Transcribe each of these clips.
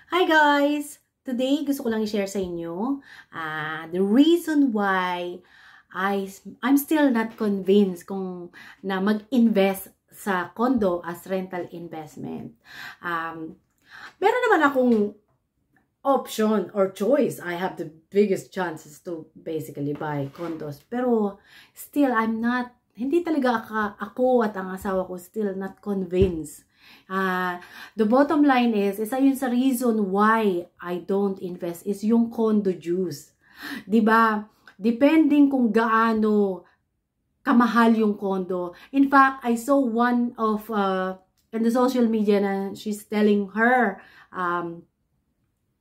Hi guys! Today, gusto ko lang i-share sa inyo the reason why I'm still not convinced kung na mag-invest sa condo as rental investment. Meron naman akong option or choice. I have the biggest chances to basically buy condos. Pero still, hindi talaga ako at ang asawa ko still not convinced. The bottom line is, isa yun sa reason why I don't invest is yung condo juice. 'Di ba? Depending kung gaano kamahal yung condo. In fact, I saw one of in the social media na she's telling her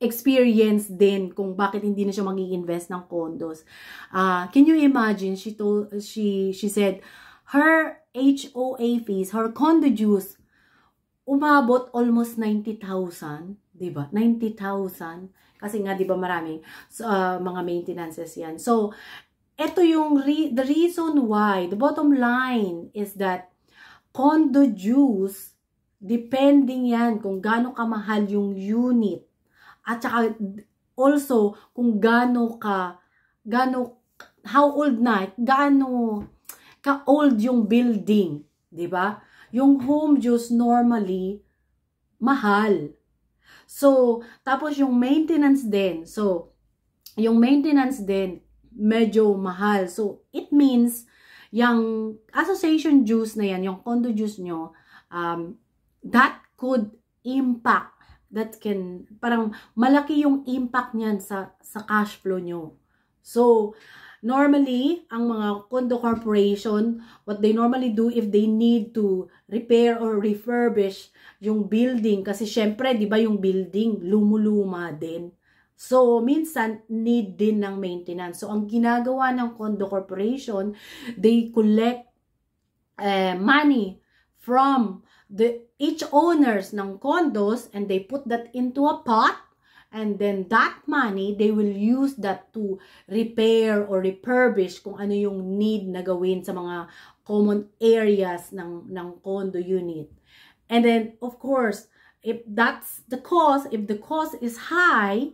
experience din kung bakit hindi na siya mag-i-invest ng condos. Can you imagine? She said her HOA fees, her condo dues umabot almost 90,000, 'di ba? 90,000 kasi nga 'di ba maraming mga maintenances 'yan. So, ito yung the reason why, the bottom line is that condo dues, depending yan kung gaano kamahal yung unit. At saka also kung how old na, gaano ka-old yung building, 'di ba? Yung home juice normally mahal. So, tapos yung maintenance din. So, yung maintenance din medyo mahal. So, it means yung association juice na yan, yung condo juice nyo, that could impact, parang malaki yung impact niyan sa cash flow nyo. So, normally, ang mga condo corporation, what they normally do if they need to repair or refurbish yung building, kasi syempre, di ba yung building, lumuluma din. So, minsan, need din ng maintenance. So, ang ginagawa ng condo corporation, they collect money from each owners ng condos and they put that into a pot. And then that money, they will use that to repair or refurbish kung ano yung need na gawin sa mga common areas ng condo unit. And then, of course, if that's the cost, if the cost is high,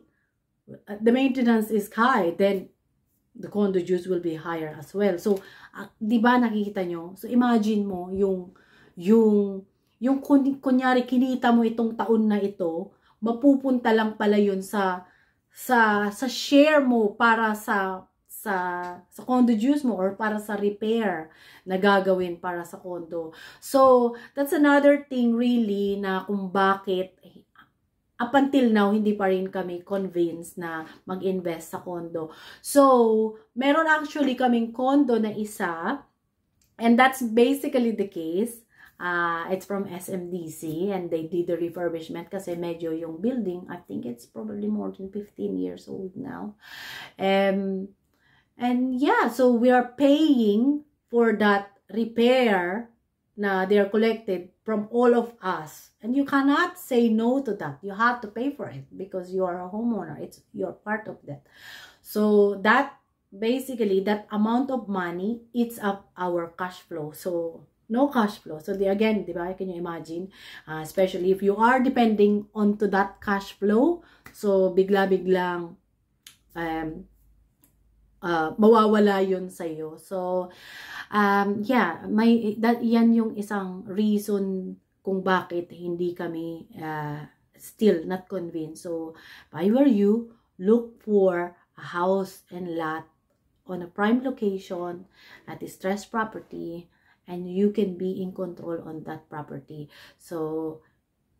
the maintenance is high, then the condo dues will be higher as well. So, di ba nakikita nyo? So, imagine mo yung kunyari kinita mo itong taon na ito, mapupunta lang pala yun sa share mo para sa condo dues mo or para sa repair na gagawin para sa condo. So, that's another thing really na kung bakit up until now, hindi pa rin kami convinced na mag-invest sa condo. So, meron actually kaming condo na isa, and that's basically the case. It's from SMDC and they did the refurbishment kasi medyo yung building, I think it's probably more than 15 years old now. And yeah, so we are paying for that repair na they are collected from all of us. And you cannot say no to that. You have to pay for it because you are a homeowner. You're part of that. So that basically, that amount of money eats up our cash flow. So no cash flow. So again, di ba? Can you imagine? Especially if you are depending onto that cash flow. So bigla-biglang mawawala yun sa'yo. So yeah, yan yung isang reason kung bakit hindi kami still not convinced. So if I were you, look for a house and lot on a prime location at a stressed property, and you can be in control on that property. So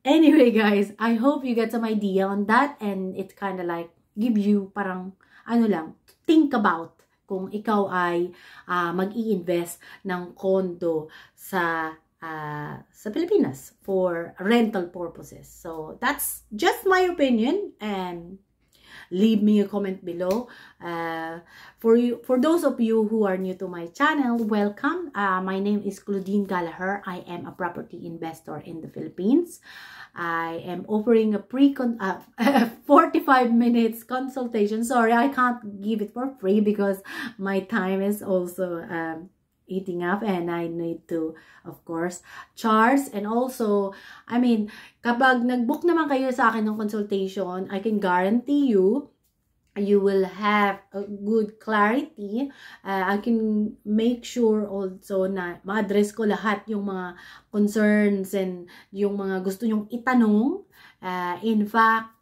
anyway guys, I hope you get some idea on that, and it kind of like give you parang ano lang, think about kung ikaw ay mag-i-invest ng condo sa Pilipinas for rental purposes. So that's just my opinion, and leave me a comment below. For those of you who are new to my channel, welcome. My name is Claudine Gallagher. I am a property investor in the Philippines. I am offering a 45 minutes consultation. Sorry, I can't give it for free because my time is also eating up, and I need to, of course, charge. And also, I mean, kapag nag-book naman kayo sa akin ng consultation, I can guarantee you will have a good clarity. I can make sure also na ma-address ko lahat yung mga concerns and yung mga gusto nyong itanong. In fact,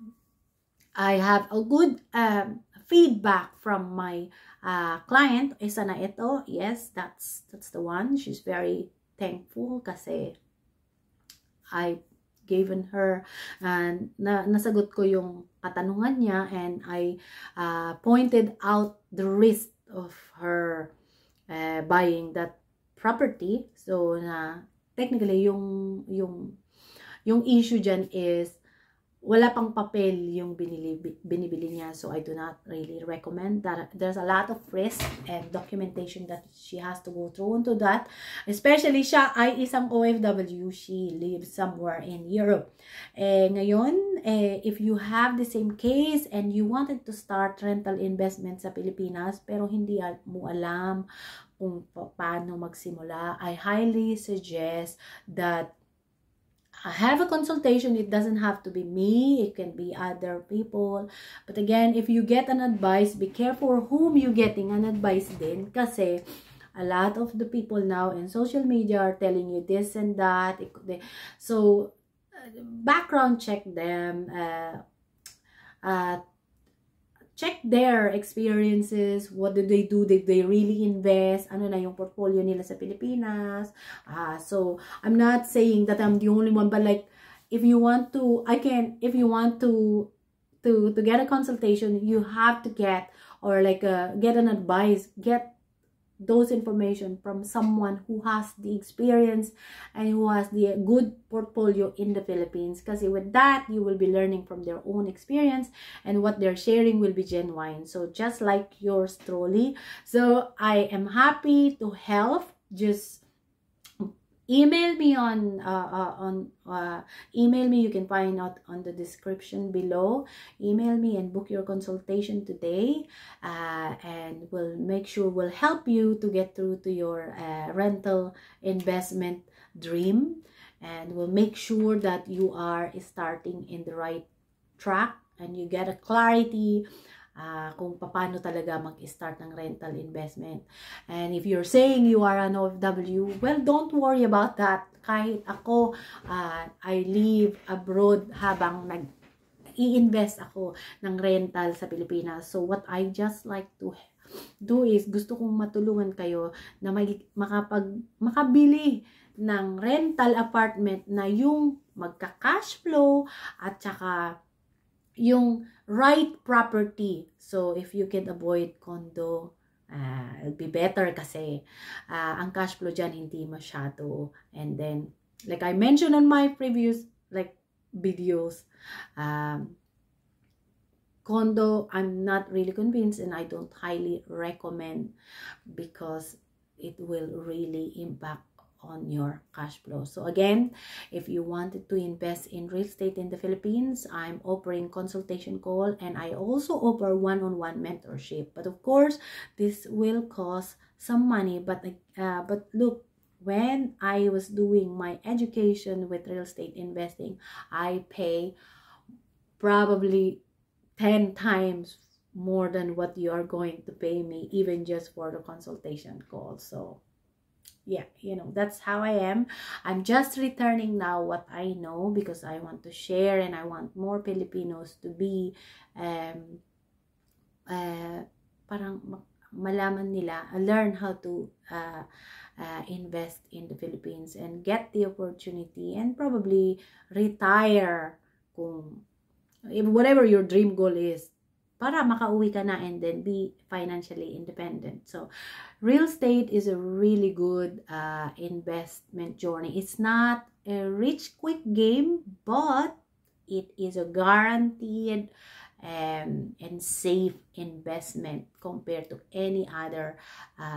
I have a good feedback from my client. Isa na ito. Yes, that's the one. She's very thankful kasi I given her and nasagot ko yung katanungan niya, and I pointed out the risk of her buying that property. So na technically yung issue dyan is wala pang papel yung binibili niya. So I do not really recommend that. There's a lot of risk and documentation that she has to go through into that. Especially siya ay isang OFW. She lives somewhere in Europe. Ngayon, if you have the same case and you wanted to start rental investment sa Pilipinas pero hindi mo alam kung paano magsimula, I highly suggest that have a consultation. It doesn't have to be me, it can be other people. But again, if you get an advice, be careful whom you getting an advice din, kasi a lot of the people now in social media are telling you this and that. So background check them, check their experiences. What do? Did they really invest? Ano na yung portfolio nila sa Pilipinas? So I'm not saying that I'm the only one, but like, if you want to, if you want to get a consultation, you have to get, or like get an advice, get those information from someone who has the experience and who has the good portfolio in the Philippines. Because with that, you will be learning from their own experience, and what they're sharing will be genuine. So just like yours truly. So I am happy to help. Just email me email me. You can find out on the description below. Email me and book your consultation today, and we'll help you to get through to your rental investment dream, and we'll make sure that you are starting in the right track and you get a clarity kung paano talaga mag-start ng rental investment. And if you're saying you are an OFW, well, don't worry about that. Kahit ako, I live abroad habang nag-i-invest ako ng rental sa Pilipinas. So what I just like to do is, gusto kong matulungan kayo na makabili ng rental apartment na yung magka-cash flow at saka yung right property. So if you can avoid condo, it'll be better kasi ang cash flow dyan hindi masyado. And then, like I mentioned on my previous videos, condo, I'm not really convinced, and I don't highly recommend, because it will really impact on your cash flow. So again, if you wanted to invest in real estate in the Philippines, I'm offering consultation call, and I also offer one-on-one mentorship. But of course, this will cost some money. But look, when I was doing my education with real estate investing, I pay probably 10 times more than what you are going to pay me, even just for the consultation call. So yeah, that's how I am. I'm just returning now what I know, because I want to share, and I want more Filipinos to be parang malaman nila, learn how to invest in the Philippines and get the opportunity, and probably retire kung whatever your dream goal is, para makauwi ka na and then be financially independent. So real estate is a really good investment journey. It's not a rich quick game, but it is a guaranteed and safe investment compared to any other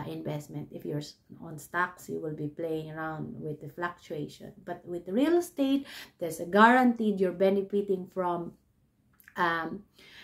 investment. If you're on stocks, you will be playing around with the fluctuation, but with real estate, there's a guaranteed, you're benefiting from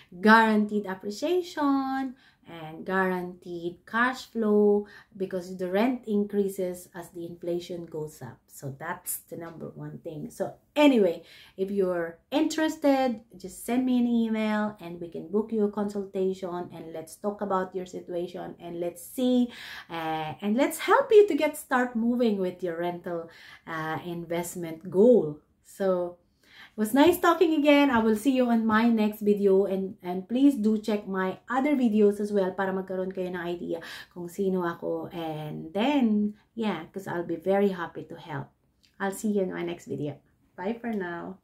guaranteed appreciation, and guaranteed cash flow, because the rent increases as the inflation goes up. So that's the number one thing. So anyway, if you're interested, just send me an email and we can book you a consultation, and let's talk about your situation, and let's see and let's help you to start moving with your rental investment goal. So it was nice talking again. I will see you on my next video, and please do check my other videos as well para magkaroon kayo ng idea kung sino ako, and then yeah, because I'll be very happy to help. I'll see you in my next video. Bye for now.